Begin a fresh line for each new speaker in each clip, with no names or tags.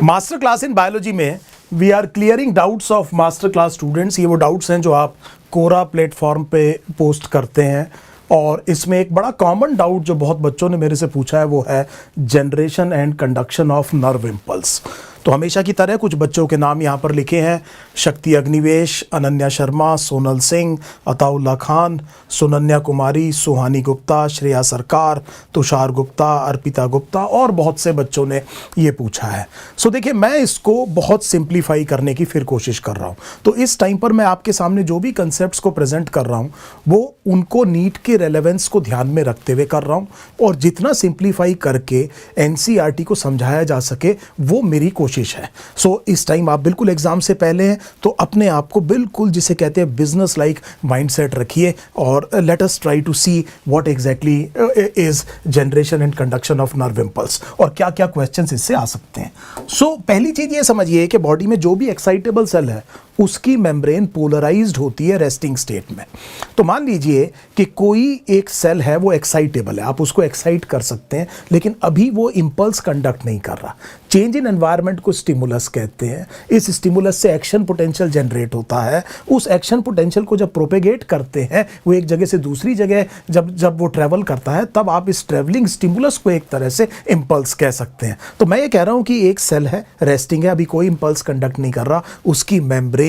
Master class in biology में we are clearing doubts of master class students. ये वो doubts हैं जो आप कोरा प्लेटफॉर्म पे पोस्ट करते हैं, और इसमें एक बड़ा कॉमन डाउट जो बहुत बच्चों ने मेरे से पूछा है वो है generation and conduction of nerve impulse. तो हमेशा की तरह कुछ बच्चों के नाम यहाँ पर लिखे हैं: शक्ति अग्निवेश, अनन्या शर्मा, सोनल सिंह, अताउल्ला खान, सुनन्या कुमारी, सुहानी गुप्ता, श्रेया सरकार, तुषार गुप्ता, अर्पिता गुप्ता और बहुत से बच्चों ने ये पूछा है। सो देखिए, मैं इसको बहुत सिंप्लीफाई करने की फिर कोशिश कर रहा हूँ। तो इस टाइम पर मैं आपके सामने जो भी कंसेप्ट्स को प्रेजेंट कर रहा हूँ वो उनको नीट के रेलेवेंस को ध्यान में रखते हुए कर रहा हूँ, और जितना सिंप्लीफाई करके एनसीईआरटी को समझाया जा सके वो मेरी कोशिश है। सो इस टाइम आप बिल्कुल एग्जाम से पहले हैं, तो अपने आप को बिल्कुल जिसे कहते हैं बिजनेस लाइक माइंडसेट रखिए, और let us try to see what exactly is generation and conduction of nerve impulse और क्या क्या क्वेश्चंस इससे आ सकते हैं। सो पहली चीज ये समझिए कि बॉडी में जो भी एक्साइटेबल सेल है उसकी मेम्ब्रेन पोलराइज्ड होती है रेस्टिंग स्टेट में। तो मान लीजिए कि कोई एक सेल है वो एक्साइटेबल है, आप उसको एक्साइट कर सकते हैं, लेकिन अभी वो इंपल्स कंडक्ट नहीं कर रहा। चेंज इन एनवायरनमेंट को स्टिमुलस कहते हैं। इस स्टिमुलस से एक्शन पोटेंशियल जनरेट होता है। उस एक्शन पोटेंशियल को जब प्रोपेगेट करते हैं, वो एक जगह से दूसरी जगह जब वो ट्रेवल करता है, तब आप इस ट्रेवलिंग स्टिमुलस को एक तरह से इंपल्स कह सकते हैं। तो मैं ये कह रहा हूं कि एक सेल है, रेस्टिंग है, अभी कोई इंपल्स कंडक्ट नहीं कर रहा, उसकी मेम्ब्रेन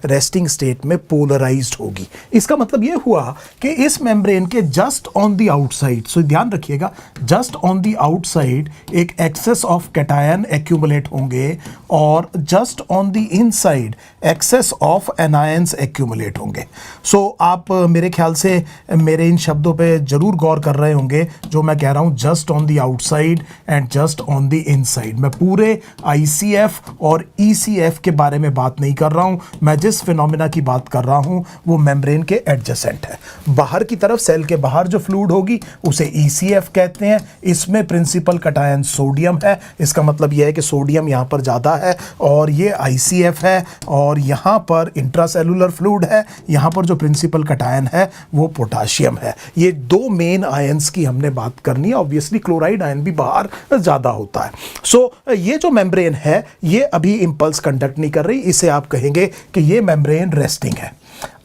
रेस्टिंग स्टेट में पोलराइज्ड होगी। इसका मतलब ये हुआ कि इस मेम्ब्रेन के just on the outside, so ध्यान रखिएगा, जस्ट ऑन द आउटसाइड एक एक्सेस ऑफ कैटायन एक्यूमुलेट होंगे, और just on the inside excess of anions accumulate होंगे। सो आप मेरे ख्याल से मेरे इन शब्दों पे जरूर गौर कर रहे होंगे जो मैं कह रहा हूं, just on the outside and just on the inside. मैं पूरे आईसीएफ और ईसीएफ के बारे में बात नहीं कर रहा हूं, मैं जिस फिनोमिना की बात कर रहा हूं वो मेम्ब्रेन के एडजेसेंट है। बाहर की तरफ सेल के बाहर जो फ्लूइड होगी उसे ईसीएफ कहते हैं। इसमें प्रिंसिपल कैटायन सोडियम है, इसका मतलब यह है कि सोडियम यहां पर ज्यादा है, और ये आईसीएफ है, और यहां पर इंट्रासेलुलर फ्लूइड है, यहां पर जो प्रिंसिपल कैटायन है वो पोटाशियम है। ये दो मेन आयंस की हमने बात करनी है। ऑब्वियसली क्लोराइड आयन भी बाहर ज्यादा होता है। सो ये जो मेम्ब्रेन है ये अभी इंपल्स कंडक्ट नहीं कर रही, इसे आप कहेंगे कि ये मेम्ब्रेन रेस्टिंग है।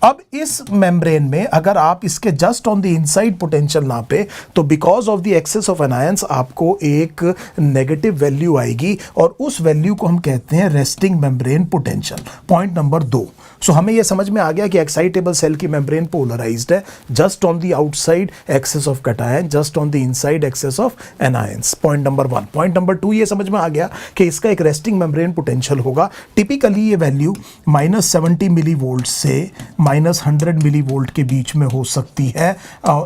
अब इस मेम्ब्रेन में अगर आप इसके just on the inside potential नापे तो because of the excess of anions आपको एक नेगेटिव वैल्यू आएगी, और उस वैल्यू को हम कहते हैं resting membrane potential. Point number 2। So हमें यह समझ में आ गया कि एक्साइटेबल सेल की मेम्ब्रेन पोलराइज्ड है, just on the outside excess of cation, just on the inside excess of anions. Point number 1। Point number 2 ये समझ में आ गया कि इसका एक रेस्टिंग मेम्ब्रेन पोटेंशियल होगा। टिपिकली ये वैल्यू -70 मिली वोल्ट से -100 मिली वोल्ट के बीच में हो सकती है।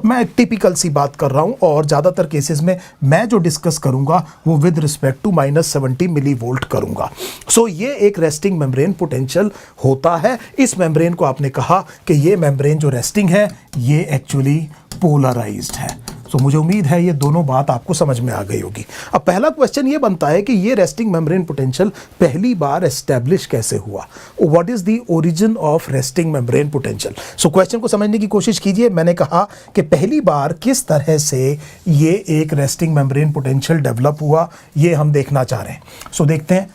मैं एक टिपिकल सी बात कर रहा हूं, और ज़्यादातर केसेस में मैं जो डिस्कस करूंगा वो with respect to -70 millivolt करूंगा। सो ये एक रेस्टिंग मेम्ब्रेन पोटेंशियल होता है। इस मेम्ब्रेन को आपने कहा कि ये मेम्ब्रेन जो रेस्टिंग है ये एक्चुअली पोलराइज्ड है। तो मुझे उम्मीद है ये दोनों बात आपको समझ में आ गई होगी। अब पहला क्वेश्चन ये बनता है कि ये रेस्टिंग मेम्ब्रेन पोटेंशियल पहली बार एस्टैब्लिश कैसे हुआ? What is the origin of resting membrane potential? So question को समझने की कोशिश कीजिए। मैंने कहा कि पहली बार किस तरह से ये एक रेस्टिंग मेम्ब्रेन पोटेंशियल डेवलप हुआ, ये हम देखना चाह रहे हैं। सो देखते हैं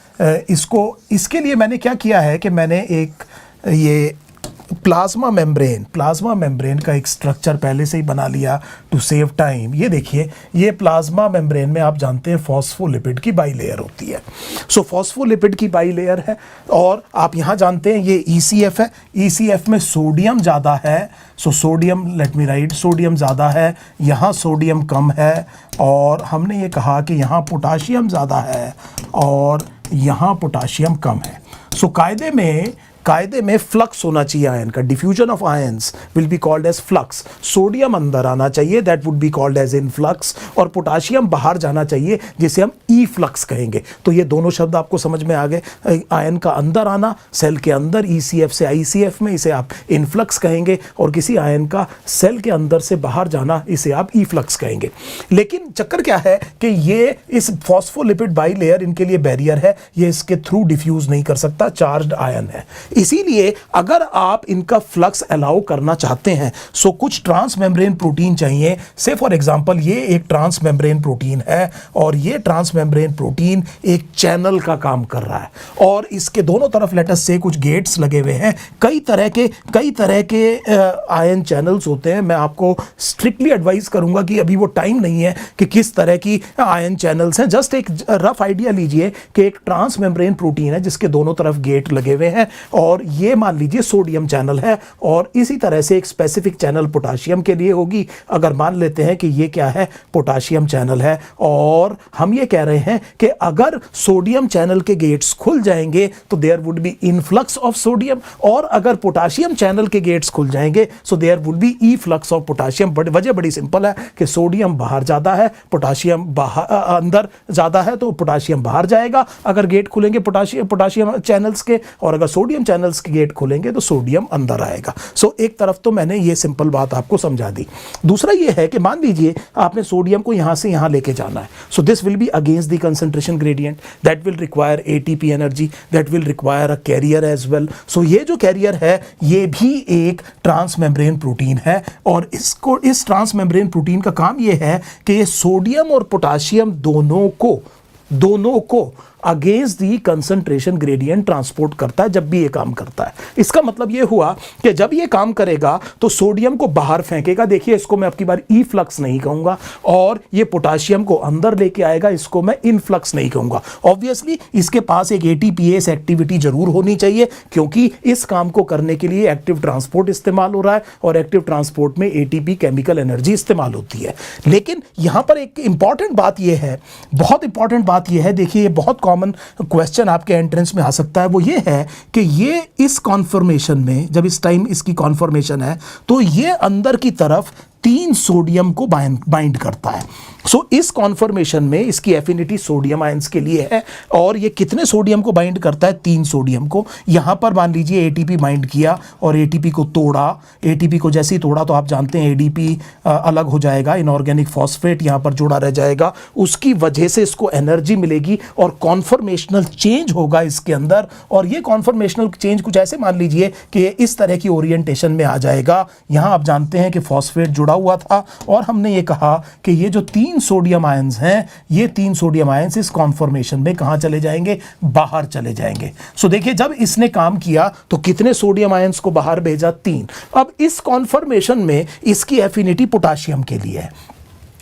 इसके लिए मैंने क्या किया है कि मैंने एक ये प्लाज्मा मेम्ब्रेन का एक स्ट्रक्चर पहले से ही बना लिया टू सेव टाइम। ये देखिए, ये प्लाज्मा मेम्ब्रेन में आप जानते हैं फॉस्फोलिपिड की बाइलेयर होती है। सो फॉस्फोलिपिड की बाइलेयर है, और आप यहाँ जानते हैं ये ईसीएफ है। ईसीएफ में सोडियम ज़्यादा है, so sodium, let me right, sodium ज़्यादा है, यहाँ सोडियम कम है, और हमने ये कहा कि यहाँ पोटाशियम ज़्यादा है और यहाँ पोटाशियम कम है। सो कायदे में फ्लक्स होना चाहिए आयन का। Diffusion of ions will be called as flux. Sodium अंदर आना चाहिए, that would be called as influx, और पोटाशियम बाहर जाना चाहिए जिसे हम ई फ्लक्स कहेंगे। तो ये दोनों शब्द आपको समझ में आ गए। आयन का अंदर आना सेल के अंदर ईसीएफ से आईसीएफ में, इसे आप इनफ्लक्स कहेंगे, और किसी आयन का सेल के अंदर से बाहर जाना, इसे आप ई फ्लक्स कहेंगे। लेकिन चक्कर क्या है कि ये इस फॉस्फोलिपिड बाइलेयर इनके लिए बैरियर है, ये इसके थ्रू डिफ्यूज नहीं कर सकता, चार्ज्ड आयन है। इसीलिए अगर आप इनका फ्लक्स अलाउ करना चाहते हैं सो कुछ ट्रांस मेम्ब्रेन प्रोटीन चाहिए। से फॉर एग्जांपल ये एक ट्रांस मेम्ब्रेन प्रोटीन है और ये ट्रांस मेम्ब्रेन प्रोटीन एक चैनल का काम कर रहा है और इसके दोनों तरफ लेटस से कुछ गेट्स लगे हुए हैं। कई तरह के आयन चैनल्स होते हैं। मैं आपको स्ट्रिक्टली एडवाइस करूंगा कि अभी वो टाइम नहीं है कि किस तरह की आयन चैनल्स हैं। जस्ट एक रफ आइडिया लीजिए कि एक ट्रांस मेम्ब्रेन प्रोटीन है जिसके दोनों तरफ गेट लगे हुए हैं और ये मान लीजिए सोडियम चैनल है और इसी तरह से एक स्पेसिफिक चैनल पोटाशियम के लिए होगी। अगर मान लेते हैं कि ये क्या है, पोटाशियम चैनल है और हम ये कह रहे हैं कि अगर सोडियम चैनल के गेट्स खुल जाएंगे तो there would be influx of sodium और अगर पोटाशियम चैनल के गेट्स खुल जाएंगे so there would be efflux of potassium. वजह बड़ी सिंपल है कि सोडियम बाहर जाता है, पोटाशियम बाहर अंदर जाता है तो पोटाशियम बाहर जाएगा अगर गेट खुलेंगे पोटाशियम चैनल्स के, और अगर सोडियम चैनल्स के गेट खुलेंगे तो सोडियम अंदर आएगा। सो एक तरफ तो मैंने ये सिंपल बात आपको समझा दी। दूसरा ये है कि मान लीजिए आपने सोडियम को यहां से यहां लेके जाना है, so this will be against the concentration gradient, that will require ATP energy, that will require a carrier as well. So ये जो कैरियर है ये भी एक ट्रांस मेम्ब्रेन प्रोटीन है और इस ट्रांस मेम्ब्रेन प्रोटीन का काम ये है कि ये सोडियम और पोटाशियम दोनों को against the concentration gradient transport करता है जब भी ये काम करता है। इसका मतलब ये हुआ कि जब ये काम करेगा तो सोडियम को बाहर फेंकेगा, देखिए इसको मैं आपकी बार ई फ्लक्स नहीं कहूंगा, और ये पोटाशियम को अंदर लेके आएगा, इसको मैं इनफ्लक्स नहीं कहूंगा। ऑब्वियसली इसके पास एक एटीपीएस एक्टिविटी जरूर होनी चाहिए क्योंकि इस काम को करने के लिए एक्टिव ट्रांसपोर्ट इस्तेमाल हो रहा है और एक्टिव ट्रांसपोर्ट में एटीपी केमिकल एनर्जी इस्तेमाल होती है। लेकिन यहां पर एक इंपॉर्टेंट बात यह है, बहुत इंपॉर्टेंट बात यह है, देखिए ये बहुत कॉमन क्वेश्चन आपके एंट्रेंस में आ सकता है, वो ये है कि ये इस कॉन्फर्मेशन में जब इस टाइम इसकी कॉन्फर्मेशन है तो ये अंदर की तरफ 3 सोडियम को बाइंड करता है। सो इस कॉन्फर्मेशन में इसकी एफिनिटी सोडियम आयंस के लिए है और ये कितने सोडियम को बाइंड करता है, 3 सोडियम को। यहां पर मान लीजिए एटीपी बाइंड किया और एटीपी को तोड़ा, एटीपी को जैसे ही तोड़ा तो आप जानते हैं एडीपी अलग हो जाएगा, इनऑर्गेनिक फॉस्फेट यहां पर जुड़ा रह जाएगा, उसकी वजह से इसको एनर्जी मिलेगी और कॉन्फर्मेशनल चेंज होगा इसके अंदर। और ये कॉन्फर्मेशनल चेंज कुछ ऐसे मान लीजिए कि इस तरह की ओरिएंटेशन में आ जाएगा। यहां आप जानते हैं कि फॉस्फेट जुड़ा हुआ था और हमने ये कहा कि ये जो 3 सोडियम आयंस हैं, ये 3 सोडियम आयंस इस कॉन्फर्मेशन में कहां चले जाएंगे, बाहर चले जाएंगे। सो देखिए जब इसने काम किया तो कितने सोडियम आयंस को बाहर भेजा, 3। अब इस कॉन्फर्मेशन में इसकी एफिनिटी पोटाशियम के लिए है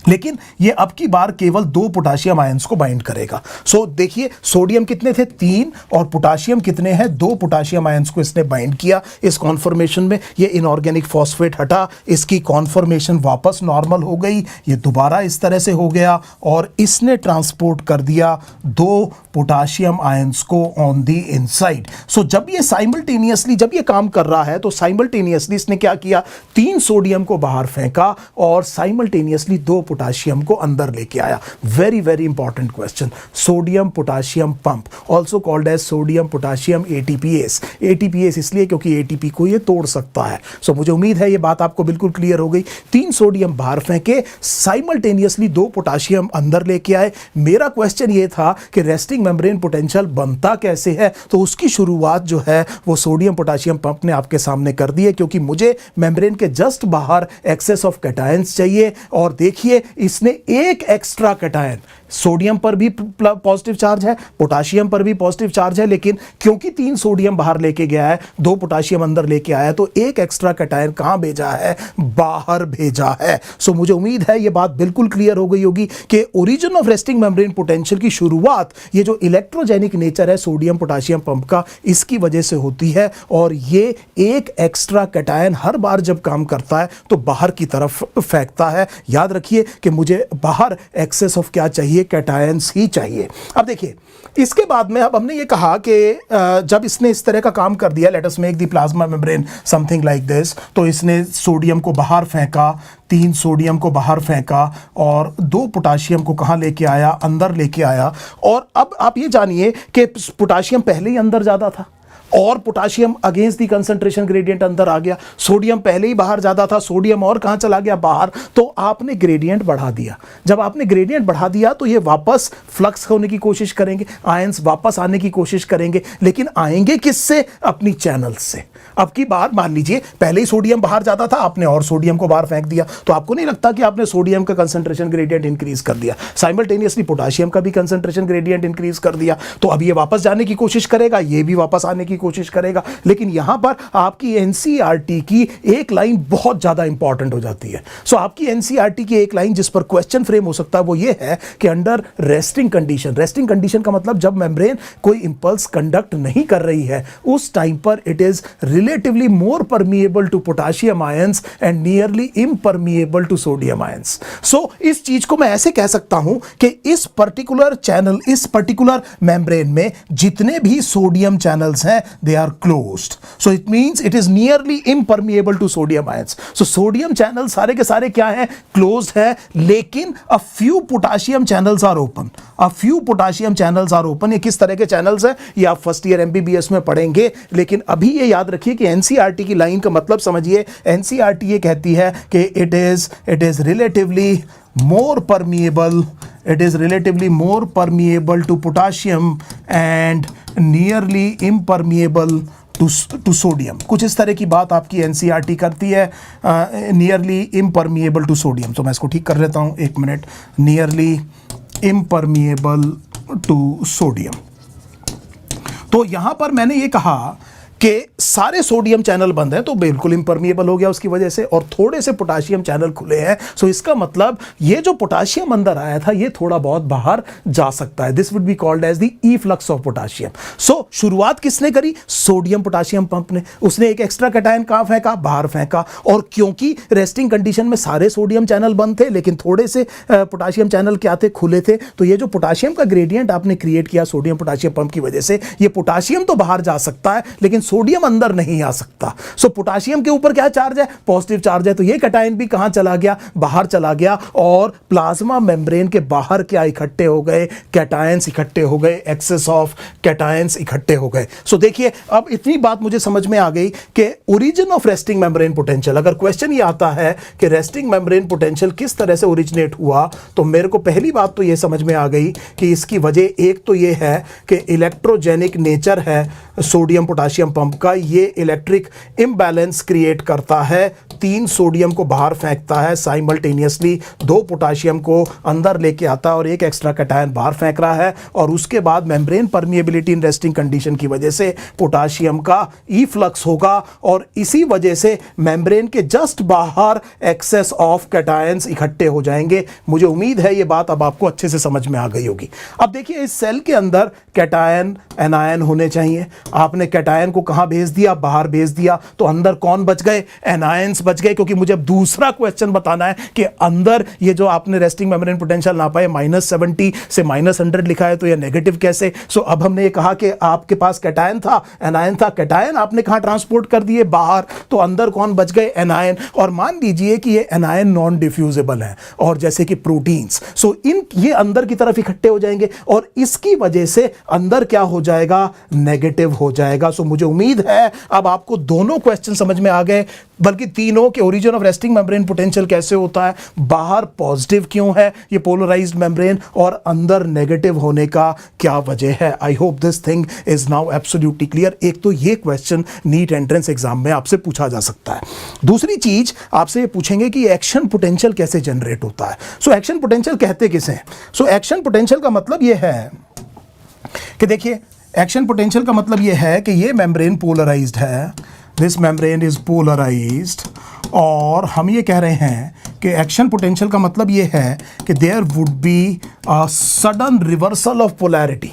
लेकिन ये अब की बार केवल 2 पोटाशियम आयंस को बाइंड करेगा। सो देखिए सोडियम कितने थे, 3, और पोटाशियम कितने हैं, 2 पोटाशियम आयंस को इसने बाइंड किया इस कॉन्फर्मेशन में। ये इनऑर्गेनिक फॉस्फेट हटा, इसकी कॉन्फर्मेशन वापस नॉर्मल हो गई, ये दोबारा इस तरह से हो गया और इसने ट्रांसपोर्ट कर दिया 2 पोटाशियम आयंस को ऑन दी इनसाइड। सो जब ये साइमल्टेनियसली जब ये काम कर रहा है तो साइमल्टेनियसली इसने क्या किया, 3 सोडियम को बाहर फेंका और साइमल्टेनियसली 2 पोटाशियम को अंदर लेके आया। Very very important question, sodium potassium pump, also called as sodium potassium ATPase. ATPase इसलिए क्योंकि एटीपी को ये तोड़ सकता है। सो मुझे उम्मीद है ये बात आपको बिल्कुल क्लियर हो गई। 3 सोडियम बाहर फेंके, साइमल्टेनियसली 2 पोटाशियम अंदर लेके आए। मेरा क्वेश्चन ये था कि रेस्टिंग मेम्ब्रेन पोटेंशियल बनता कैसे है, तो उसकी शुरुआत जो है वो सोडियम पोटाशियम पंप ने आपके सामने कर दी है क्योंकि मुझे मेम्ब्रेन के जस्ट बाहर एक्सेस ऑफ कैटायंस चाहिए। और देखिए इसने एक एक्स्ट्रा कैटायन, सोडियम पर भी पॉजिटिव चार्ज है, पोटाशियम पर भी पॉजिटिव चार्ज है, लेकिन क्योंकि 3 सोडियम बाहर लेके गया है, 2 पोटाशियम अंदर लेके आया, तो एक एक्स्ट्रा कैटायन कहां भेजा है, बाहर भेजा है। सो मुझे उम्मीद है ये बात बिल्कुल क्लियर हो गई होगी कि origin of resting membrane potential की शुरुआत ये जो इलेक्ट्रोजेनिक नेचर है सोडियम पोटाशियम पंप का, इसकी वजह से होती है। और ये एक एक्स्ट्रा कैटायन हर बार जब काम करता है तो बाहर की तरफ फेंकता है। याद रखिए कि मुझे बाहर एक्सेस ऑफ क्या चाहिए, कैटायंस ही चाहिए। अब देखिए इसके बाद में अब हमने ये कहा कि जब इसने इस तरह का काम कर दिया, let us make the plasma membrane something like this, तो इसने सोडियम को बाहर फेंका, 3 सोडियम को बाहर फेंका और 2 पोटाशियम को कहां लेके आया, अंदर लेके आया। और अब आप ये जानिए कि पोटाशियम पहले ही अंदर जाता था और potassium against the concentration gradient अंदर आ गया, सोडियम पहले ही बाहर जाता था, सोडियम और कहां चला गया, बाहर, तो आपने ग्रेडियंट बढ़ा दिया। जब आपने ग्रेडियंट बढ़ा दिया तो ये वापस फ्लक्स होने की कोशिश करेंगे, आयंस वापस आने की कोशिश करेंगे, लेकिन आएंगे किससे, अपनी चैनल से। अब की बार मान लीजिए पहले ही सोडियम बाहर जाता था, आपने और सोडियम को बाहर फेंक दिया, तो आपको नहीं लगता कि आपने सोडियम का कंसंट्रेशन ग्रेडियंट इंक्रीज कर दिया, साइमल्टेनियसली पोटाशियम का भी कंसंट्रेशन ग्रेडियंट इंक्रीज कर दिया, तो अब ये वापस जाने की कोशिश करेगा, ये भी वापस आने की कोशिश करेगा। लेकिन यहां पर आपकी एनसीईआरटी की एक लाइन बहुत ज्यादा इंपॉर्टेंट हो जाती है। सो आपकी एनसीईआरटी की एक लाइन जिस पर क्वेश्चन फ्रेम हो सकता है वो ये है कि under resting condition, resting condition का मतलब जब मेम्ब्रेन कोई इंपल्स कंडक्ट नहीं कर रही है उस टाइम पर it is relatively more permeable to potassium ions and nearly impermeable to sodium ions. So इस चीज को मैं ऐसे कह सकता हूं कि इस पर्टिकुलर चैनल, इस पर्टिकुलर मेम्ब्रेन में जितने भी सोडियम चैनल्स हैं they are closed, so it means it is nearly impermeable to sodium ions. So sodium channel सारे के सारे क्या हैं, क्लोज्ड है, लेकिन a few potassium channels are open, a few potassium channels are open. ये किस तरह के चैनल्स हैं ये आप फर्स्ट ईयर एमबीबीएस में पढ़ेंगे, लेकिन अभी ये याद रखिए कि एनसीईआरटी की लाइन का मतलब समझिए। एनसीईआरटी ये कहती है कि it is relatively more permeable, it is relatively more permeable to potassium and nearly impermeable to sodium। कुछ इस तरह की बात आपकी एनसीईआरटी करती है, नियरली इम्परमिएबल टू सोडियम। तो मैं इसको ठीक कर लेता हूँ, एक minute, nearly impermeable to sodium. तो यहां पर मैंने ये कहा कि सारे सोडियम चैनल बंद हैं तो बिल्कुल इम्परमिएबल हो गया उसकी वजह से, और थोड़े से पोटाशियम चैनल खुले हैं। सो इसका मतलब ये जो पोटाशियम अंदर आया था ये थोड़ा बहुत बाहर जा सकता है। This would be called as the E flux of potassium. So शुरुआत किसने करी, सोडियम पोटाशियम पंप ने। उसने एक एक्स्ट्रा कैटायन कहां फेंका, बाहर फेंका, और क्योंकि रेस्टिंग कंडीशन में सारे सोडियम चैनल बंद थे लेकिन थोड़े से पोटाशियम चैनल क्या थे, खुले थे, तो ये जो पोटाशियम का ग्रेडियंट आपने क्रिएट किया सोडियम पोटाशियम पंप की वजह से, ये पोटाशियम तो बाहर जा सकता है लेकिन सोडियम अंदर नहीं आ सकता। सो पोटाशियम के ऊपर क्या चार्ज है, पॉजिटिव चार्ज है, तो ये कैटायन भी कहां चला गया, बाहर चला गया, और प्लाज्मा मेम्ब्रेन के बाहर क्या इकट्ठे हो गए, कैटायंस इकट्ठे हो गए, एक्सेस ऑफ कैटायंस इकट्ठे हो गए। सो देखिए अब इतनी बात मुझे समझ में आ गई कि origin of resting membrane potential, अगर क्वेश्चन ये आता है कि रेस्टिंग मेम्ब्रेन पोटेंशियल किस तरह से ओरिजिनेट हुआ, तो मेरे को पहली बात तो ये समझ में आ गई कि इसकी वजह एक तो ये है कि इलेक्ट्रोजेनिक नेचर है सोडियम पोटाशियम पंप का, ये इलेक्ट्रिक इम्बैलेंस क्रिएट करता है, 3 सोडियम को बाहर फेंकता है साइमल्टेनियसली, 2 पोटाशियम को अंदर लेके आता है और एक एक्स्ट्रा कैटायन बाहर फेंक रहा है, और उसके बाद membrane permeability in resting condition की वजह से पोटाशियम का ई फ्लक्स होगा, और इसी वजह से मेम्ब्रेन के जस्ट बाहर एक्सेस ऑफ कैटायंस इकट्ठे हो जाएंगे। मुझे उम्मीद है ये बात अब आपको अच्छे से समझ में आ गई होगी। अब देखिए इस सेल के अंदर कैटायन एनायन होने चाहिए, आपने कैटायन को कहां भेज दिया, बाहर भेज दिया, तो अंदर कौन बच गए, एनायंस बच गए, क्योंकि मुझे अब दूसरा क्वेश्चन बताना है कि अंदर ये जो आपने रेस्टिंग मेम्ब्रेन पोटेंशियल नापा है -70 से -100 लिखा है, तो ये नेगेटिव कैसे। सो अब हमने ये कहा कि आपके पास कैटायन था, एनायन था, कैटायन आपने कहां ट्रांसपोर्ट कर दिए, बाहर, तो अंदर कौन बच गए, एनायन। और मान लीजिए कि ये एनायन नॉन डिफ्यूजिबल है, और जैसे कि प्रोटीन्स, सो ये अंदर की तरफ इकट्ठे हो जाएंगे और इसकी वजह से अंदर क्या हो जाएगा, नेगेटिव हो जाएगा। सो मुझे उम्मीद है अब आपको दोनों क्वेश्चन समझ में आ गए, बल्कि तीनों, के origin of resting membrane potential कैसे होता है, बाहर पॉजिटिव क्यों है ये पोलराइज्ड मेम्ब्रेन, और अंदर नेगेटिव होने का क्या वजह है। I hope this thing is now absolutely clear. एक तो ये क्वेश्चन नीट एंट्रेंस एग्जाम में आपसे पूछा जा सकता है। दूसरी चीज आपसे ये पूछेंगे कि एक्शन पोटेंशियल कैसे जनरेट होता है। सो एक्शन पोटेंशियल कहते किसे हैं। सो एक्शन पोटेंशियल का मतलब ये है कि देखिए एक्शन पोटेंशियल का मतलब ये है कि ये मेम्ब्रेन पोलराइज्ड है, दिस मेम्ब्रेन इज पोलराइज्ड, और हम ये कह रहे हैं कि एक्शन पोटेंशियल का मतलब ये है कि there would be a sudden reversal of polarity,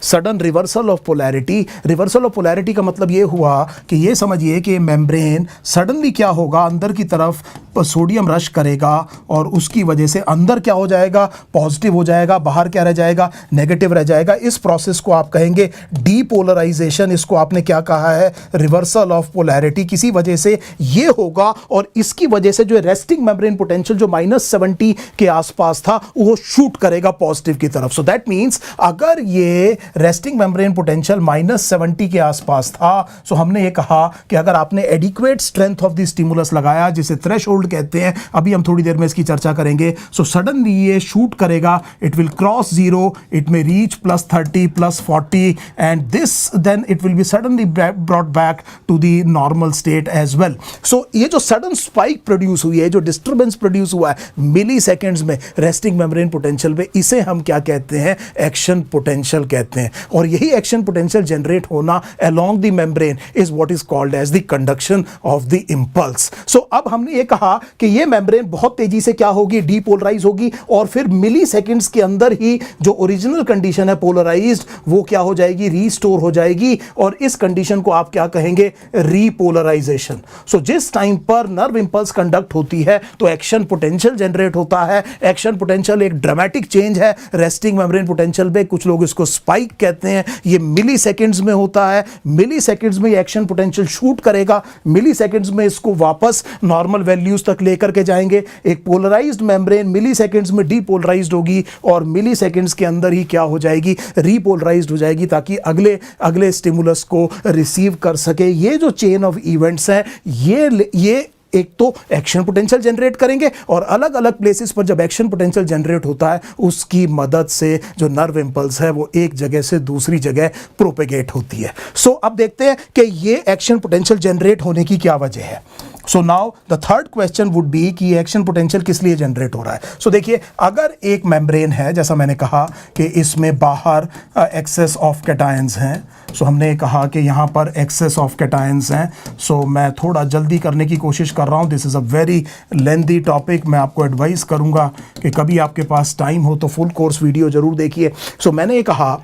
sudden reversal of polarity. Reversal of polarity का मतलब ये हुआ कि ये समझिए कि मेम्ब्रेन सडनली क्या होगा, अंदर की तरफ सोडियम रश करेगा और उसकी वजह से अंदर क्या हो जाएगा, पॉजिटिव हो जाएगा, बाहर क्या रह जाएगा, नेगेटिव रह जाएगा। इस प्रोसेस को आप कहेंगे डीपोलराइजेशन, इसको आपने क्या कहा है, रिवर्सल ऑफ पोलैरिटी। किसी वजह से ये होगा और इसकी वजह से जो रेस्टिंग मेम्ब्रेन पोटेंशियल जो -70 के आसपास था वो शूट करेगा पॉजिटिव की तरफ। सो दैट मीन्स अगर ये रेस्टिंग मेम्ब्रेन पोटेंशियल -70 के आसपास था। सो हमने ये कहा कि अगर आपने adequate strength of the stimulus लगाया, जिसे थ्रेशोल्ड कहते हैं, अभी हम थोड़ी देर में इसकी चर्चा करेंगे, सो सडनली ये शूट करेगा, it will cross 0, it may reach +30 +40 and this then it will be suddenly brought back to the normal state as well. So ये जो सडन स्पाइक प्रोड्यूस हुई है, जो डिस्टर्बेंस प्रोड्यूस हुआ है मिली सेकेंड्स में रेस्टिंग मेम्ब्रेन पोटेंशियल पे, इसे हम क्या कहते हैं? एक्शन पोटेंशियल कहते हैं। और यही एक्शन पोटेंशियल जनरेट होना along the membrane is what is called as the conduction of the impulse. So अब हमने ये कहा कि ये मेम्ब्रेन बहुत तेजी से क्या होगी? डीपोलराइज होगी और फिर मिली सेकेंड्स के अंदर ही जो ओरिजिनल कंडीशन है पोलराइज्ड, वो क्या हो जाएगी? रीस्टोर हो जाएगी। और इस कंडीशन को आप क्या कहेंगे? रीपोलराइजेशन। सो जिस टाइम पर नर्व इंपल्स कंडक्ट होती है तो एक्शन पोटेंशियल जनरेट होता है। एक्शन पोटेंशियल एक ड्रामेटिक चेंज है रेस्टिंग मेम्ब्रेन पोटेंशियल पे, कुछ लोग इसको स्पाइक कहते हैं। ये मिली सेकेंड्स में होता है, मिली सेकेंड्स में एक्शन पोटेंशियल शूट करेगा, मिली सेकेंड्स में इसको वापस नॉर्मल वैल्यूज तक लेकर के जाएंगे। एक पोलराइज्ड मेम्ब्रेन मिली सेकेंड्स में डीपोलराइज्ड होगी और मिली सेकेंड्स के अंदर ही क्या हो जाएगी? रीपोलराइज्ड हो जाएगी, ताकि अगले स्टिमुलस को रिसीव कर सके। ये जो चेन ऑफ इवेंट्स हैं, ये एक तो एक्शन पोटेंशियल जनरेट करेंगे और अलग अलग प्लेसेस पर जब एक्शन पोटेंशियल जनरेट होता है, उसकी मदद से जो नर्व इंपल्स है वो एक जगह से दूसरी जगह प्रोपेगेट होती है। सो अब देखते हैं कि ये एक्शन पोटेंशियल जनरेट होने की क्या वजह है। So now the third question would be कि एक्शन पोटेंशियल किस लिए जनरेट हो रहा है। सो देखिए, अगर एक मेम्ब्रेन है, जैसा मैंने कहा कि इसमें बाहर एक्सेस ऑफ कैटायंस हैं, सो हमने कहा कि यहाँ पर एक्सेस ऑफ कैटायंस हैं। सो मैं थोड़ा जल्दी करने की कोशिश कर रहा हूँ, this is a very lengthy topic. मैं आपको एडवाइस करूँगा कि कभी आपके पास टाइम हो तो फुल कोर्स वीडियो ज़रूर देखिए। सो मैंने ये कहा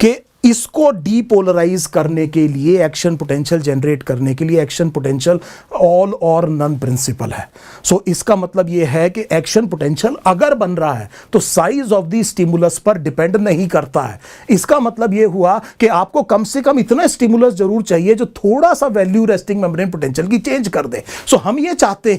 कि इसको डीपोलराइज करने के लिए, एक्शन पोटेंशियल जनरेट करने के लिए, एक्शन पोटेंशियल ऑल और नन प्रिंसिपल है। सो इसका मतलब ये है कि एक्शन पोटेंशियल अगर बन रहा है तो साइज ऑफ द स्टिमुलस पर डिपेंड नहीं करता है। इसका मतलब ये हुआ कि आपको कम से कम इतना स्टिमुलस जरूर चाहिए जो थोड़ा सा वैल्यू रेस्टिंग मेम्ब्रेन पोटेंशियल की चेंज कर दे। सो हम ये चाहते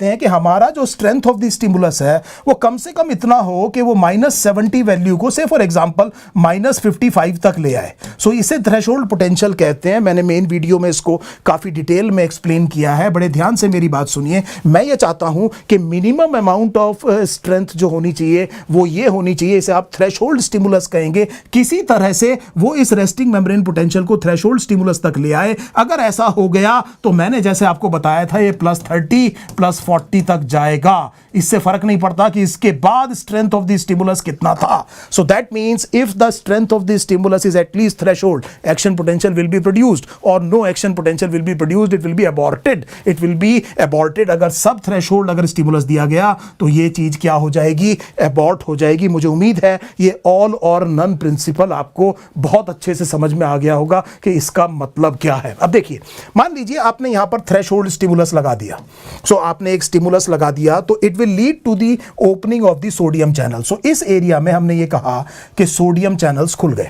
हैं कि हमारा जो स्ट्रेंथ ऑफ द स्टिमुलस है वो कम से कम इतना हो कि वो -70 वैल्यू को, से फॉर एग्जांपल -55 तक ले आए। सो इसे थ्रेशोल्ड पोटेंशियल कहते हैं। मैंने मेन वीडियो में इसको काफी डिटेल में एक्सप्लेन किया है, बड़े ध्यान से मेरी बात सुनिए। मैं ये चाहता हूं कि मिनिमम अमाउंट ऑफ स्ट्रेंथ जो होनी चाहिए वो ये होनी चाहिए, इसे आप थ्रेशोल्ड स्टिमुलस कहेंगे। किसी तरह से वो इस रेस्टिंग मेम्ब्रेन पोटेंशियल को थ्रेशोल्ड स्टिमुलस तक ले आए। अगर ऐसा हो गया तो मैंने जैसे आपको बताया था, ये +30 +40 तक जाएगा। इससे फर्क नहीं पड़ता कि इसके बाद स्ट्रेंथ ऑफ द स्टिमुलस कितना था। So that means if the strength of the stimulus is at least threshold, action potential will be produced, or no action potential will be produced, it will be aborted. It will be aborted। अगर सब threshold अगर stimulus दिया गया तो ये चीज क्या हो जाएगी? abort हो जाएगी। मुझे उम्मीद है ये all or none principle आपको बहुत अच्छे से समझ में आ गया होगा कि इसका मतलब क्या है। अब देखिए, मान लीजिए आपने यहां पर threshold stimulus लगा दिया। सो आपने एक stimulus लगा दिया तो it will lead to the opening of the sodium channel। सो इस एरिया में हमने ये कहा कि सोडियम चैनल्स खुल गए।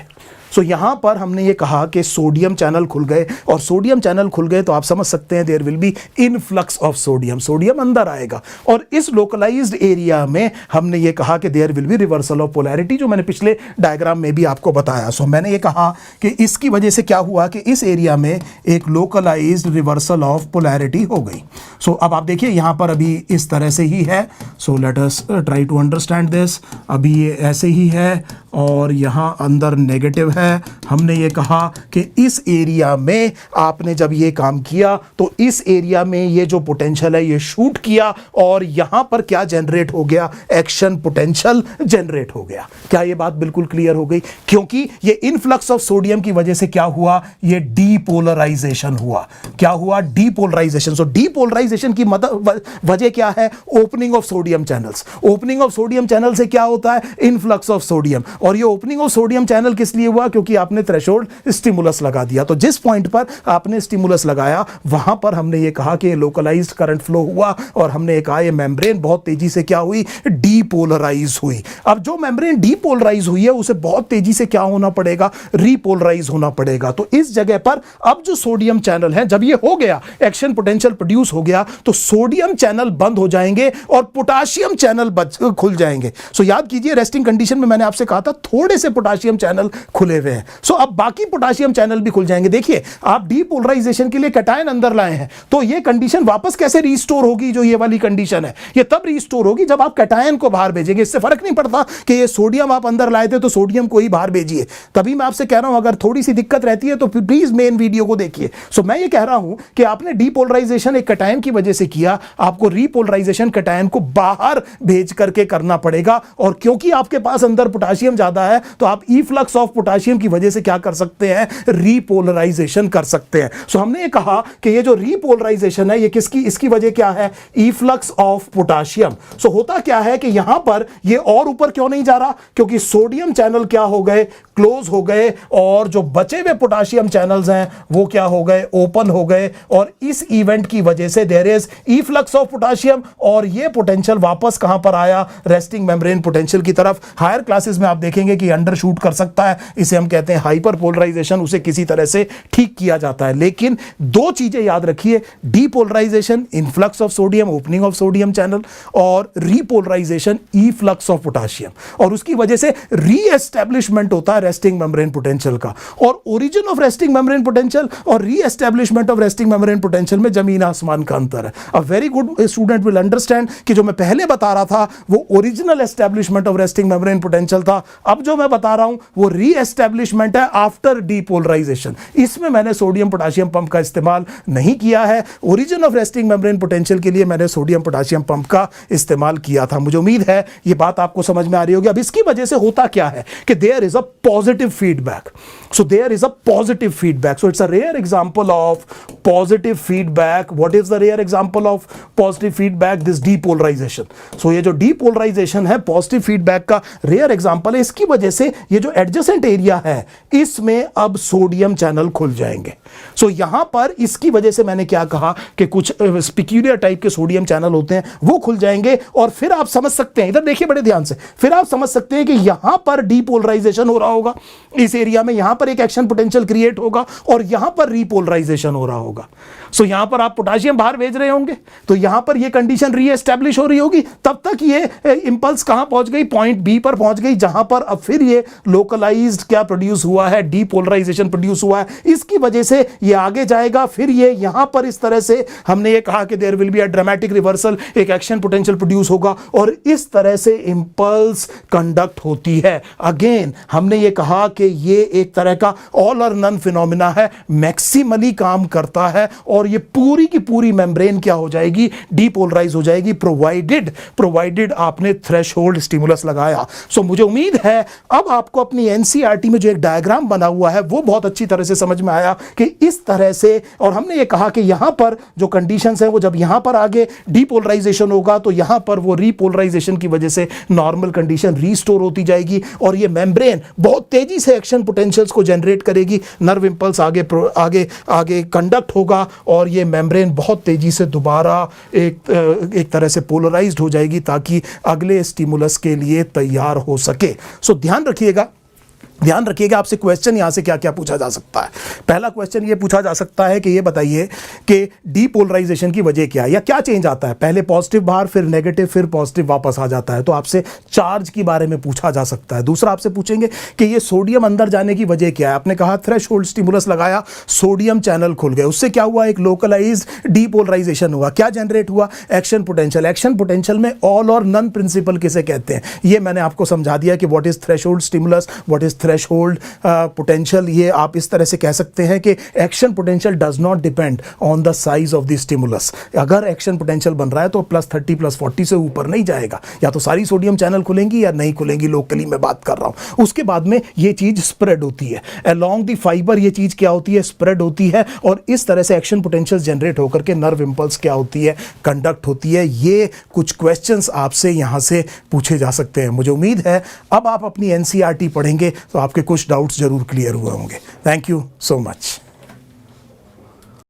सो यहां पर हमने ये कहा कि सोडियम चैनल खुल गए, और सोडियम चैनल खुल गए तो आप समझ सकते हैं there will be influx of sodium. Sodium अंदर आएगा और इस लोकलाइज्ड एरिया में हमने ये कहा कि there will be reversal of polarity, जो मैंने पिछले डायग्राम में भी आपको बताया। सो मैंने ये कहा कि इसकी वजह से क्या हुआ कि इस एरिया में एक लोकलाइज्ड रिवर्सल ऑफ पोलैरिटी हो गई। सो अब आप देखिए यहां पर अभी इस तरह से ही है। So let us try to understand this. अभी ये ऐसे ही है और यहां अंदर नेगेटिव है। हमने ये कहा कि इस एरिया में आपने जब ये काम किया तो इस एरिया में ये जो पोटेंशियल है ये शूट किया और यहां पर क्या जनरेट हो गया? एक्शन पोटेंशियल जनरेट हो गया। क्या ये बात बिल्कुल क्लियर हो गई? क्योंकि ये इनफ्लक्स ऑफ सोडियम की वजह से क्या हुआ? ये डीपोलराइजेशन हुआ। क्या हुआ? डीपोलराइजेशन। सो डीपोलराइजेशन की वजह क्या है? Opening of sodium channels. Opening of sodium channel से क्या होता है? Influx of sodium. और ये ओपनिंग ऑफ सोडियम चैनल किस लिए हुआ? क्योंकि आपने थ्रेशोल्ड स्टिमुलस लगा दिया। तो जिस पॉइंट पर आपने स्टिमुलस लगाया वहां पर हमने ये कहा कि लोकलाइज्ड करंट फ्लो हुआ और हमने ये कहा ये मेम्ब्रेन बहुत तेजी से क्या हुई, डीपोलराइज हुई। अब जो मेम्ब्रेन डीपोलराइज हुई है उसे बहुत तेजी से क्या होना पड़ेगा, रीपोलराइज होना पड़ेगा। तो इस जगह पर अब जो सोडियम चैनल है, जब ये हो गया, एक्शन पोटेंशियल प्रोड्यूस हो गया, तो सोडियम चैनल बंद हो जाएंगे और पोटाशियम चैनल खुल जाएंगे। सो याद कीजिए रेस्टिंग कंडीशन में मैंने आपसे कहा था थोड़े से पोटाशियम चैनल खुले हुए हैं। सो अब बाकी पोटाशियम चैनल भी खुल जाएंगे। देखिए आप डीपोलराइजेशन के लिए कैटायन अंदर लाए हैं, तो ये कंडीशन वापस कैसे रीस्टोर होगी, जो ये वाली कंडीशन है ये तब रीस्टोर होगी जब आप कैटायन को बाहर भेजेंगे। इससे फर्क नहीं पड़ता कि ये सोडियम आप अंदर लाए थे तो सोडियम को ही बाहर भेजिए। तभी मैं आपसे कह रहा हूं अगर थोड़ी सी दिक्कत रहती है तो प्लीज मेन वीडियो को देखिए। सो मैं ये कह रहा हूं कि आपने डीपोलराइजेशन एक कैटायन की वजह से किया, आपको रीपोलराइजेशन कैटायन को बाहर भेज करके करना पड़ेगा। और क्योंकि आपके पास अंदर पोटाशियम ज्यादा है तो आप इफ्लक्स ऑफ पोटाशियम की वजह से क्या कर सकते हैं, रीपोलराइजेशन कर सकते हैं। सो हमने ये कहा कि ये जो रीपोलराइजेशन है ये किसकी, इसकी वजह क्या है, इफ्लक्स ऑफ पोटाशियम। सो होता क्या है कि यहां पर ये और ऊपर क्यों नहीं जा रहा, क्योंकि सोडियम चैनल क्या हो गए, क्लोज हो गए, और जो बचे हुए पोटाशियम चैनल्स हैं वो क्या हो गए, ओपन हो गए। और इस इवेंट की वजह से there is efflux of potassium और ये पोटेंशियल वापस कहां पर आया, रेस्टिंग मेम्ब्रेन पोटेंशियल की तरफ। हायर क्लासेस में आप देखेंगे कि अंडरशूट कर सकता है, इसे हम कहते हैं हाइपरपोलराइजेशन, उसे किसी तरह से ठीक किया जाता है। लेकिन दो चीजें याद रखिए, depolarization influx of sodium, opening of sodium channel, और रीपोलराइजेशन इफ्लक्स ऑफ पोटाशियम, और उसकी वजह से रीएस्टैब्लिशमेंट होता है रेस्टिंग मेम्ब्रेन पोटेंशियल का। और origin of resting membrane potential और रीएस्टैब्लिशमेंट ऑफ रेस्टिंग मेम्ब्रेन पोटेंशियल में जमीन आसमान का अंतर है। A very good student will understand कि जो मैं पहले बता रहा था वो original establishment of resting membrane potential था, अब जो मैं बता रहा हूं वो रीएस्टैब्लिशमेंट है आफ्टर डीपोलराइजेशन। इसमें मैंने सोडियम पोटाशियम पंप का इस्तेमाल नहीं किया है। Origin of resting membrane potential के लिए मैंने सोडियम पोटाशियम पंप का इस्तेमाल किया था। मुझे उम्मीद है ये बात आपको समझ में आ रही होगी। अब इसकी वजह से होता क्या है कि there is a positive feedback. So there is a positive feedback, so it's a rare example of positive feedback. What is the rare example of positive feedback, this depolarization. So ये जो डीपोलराइजेशन है positive feedback का rare example है। इसकी वजह से ये जो एडजेसेंट एरिया है इसमें अब सोडियम चैनल खुल जाएंगे। सो यहां पर इसकी वजह से मैंने क्या कहा कि कुछ स्पिक्यूलियर टाइप के सोडियम चैनल होते हैं वो खुल जाएंगे। और फिर आप समझ सकते हैं, इधर देखिए बड़े ध्यान से, फिर आप समझ सकते हैं कि यहां पर डीपोलराइजेशन हो रहा होगा इस एरिया में, यहां पर एक एक्शन पोटेंशियल क्रिएट होगा और यहां पर रीपोलराइजेशन हो रहा होगा। सो यहां पर आप पोटाशियम बाहर भेज रहे होंगे तो यहां पर ये कंडीशन रीएस्टैब्लिश हो रही होगी। तब तक ये इंपल्स कहां पहुंच गई, पॉइंट बी पर पहुंच गई, जहां पर अब फिर ये लोकलाइज्ड क्या प्रोड्यूस हुआ है, डीपोलराइजेशन प्रोड्यूस हुआ है। इसकी वजह से ये आगे जाएगा, फिर ये यहां पर इस तरह से हमने ये कहा कि there will be a dramatic reversal, एक एक्शन पोटेंशियल प्रोड्यूस होगा और इस तरह से इंपल्स कंडक्ट होती है। अगेन हमने ये कहा कि ये एक तरह का ऑल और नन फिनोमिना है, मैक्सिमली काम करता है और ये पूरी की पूरी मेम्ब्रेन क्या हो जाएगी, डीपोलराइज हो जाएगी, प्रोवाइडेड आपने थ्रेशोल्ड स्टिमुलस लगाया। सो मुझे उम्मीद है अब आपको अपनी एनसीईआरटी में जो एक डायग्राम बना हुआ है वो बहुत अच्छी तरह से समझ में आया कि इस तरह से, और हमने ये कहा कि यहां पर जो कंडीशंस हैं वो जब यहां पर आगे डीपोलराइजेशन होगा तो यहां पर वो रीपोलराइजेशन की वजह से नॉर्मल कंडीशन रीस्टोर होती जाएगी और ये मेम्ब्रेन बहुत तेजी से एक्शन पोटेंशियल्स को जनरेट करेगी, नर्व इंपल्स आगे कंडक्ट होगा और ये मेम्ब्रेन बहुत तेजी से दोबारा एक तरह से पोलराइज्ड हो जाएगी ताकि अगले स्टिमुलस के लिए तैयार हो सके। सो ध्यान रखिएगा आपसे क्वेश्चन यहां से क्या क्या पूछा जा सकता है। पहला क्वेश्चन ये पूछा जा सकता है कि ये बताइए कि डीपोलराइजेशन की वजह क्या है या क्या चेंज आता है, पहले पॉजिटिव बाहर फिर नेगेटिव फिर पॉजिटिव वापस आ जाता है, तो आपसे चार्ज के बारे में पूछा जा सकता है। दूसरा आपसे पूछेंगे कि ये सोडियम अंदर जाने की वजह क्या है। आपने कहा थ्रेशोल्ड स्टिमुलस लगाया, सोडियम चैनल खुल गए, उससे क्या हुआ, एक लोकलाइज्ड डीपोलराइजेशन हुआ, क्या जनरेट हुआ, एक्शन पोटेंशियल। एक्शन पोटेंशियल में ऑल और नन प्रिंसिपल किसे कहते हैं ये मैंने आपको समझा दिया कि what is threshold stimulus, what is threshold potential. ये आप इस तरह से कह सकते हैं कि action potential does not depend on the size of the stimulus. अगर एक्शन पोटेंशियल बन रहा है तो +30 +40 से ऊपर नहीं जाएगा, या तो सारी सोडियम चैनल खुलेंगी या नहीं खुलेंगी, लोकली मैं बात कर रहा हूं। उसके बाद में ये चीज स्प्रेड होती है अलोंग द फाइबर, ये चीज क्या होती है, स्प्रेड होती है और इस तरह से एक्शन पोटेंशियल जनरेट होकर के नर्व इंपल्स क्या होती है, कंडक्ट होती है। ये कुछ क्वेश्चंस आपसे यहां से पूछे जा सकते हैं। मुझे उम्मीद है अब आप अपनी एनसीईआरटी पढ़ेंगे तो आपके कुछ डाउट्स ज़रूर क्लियर हुए होंगे। Thank you so much.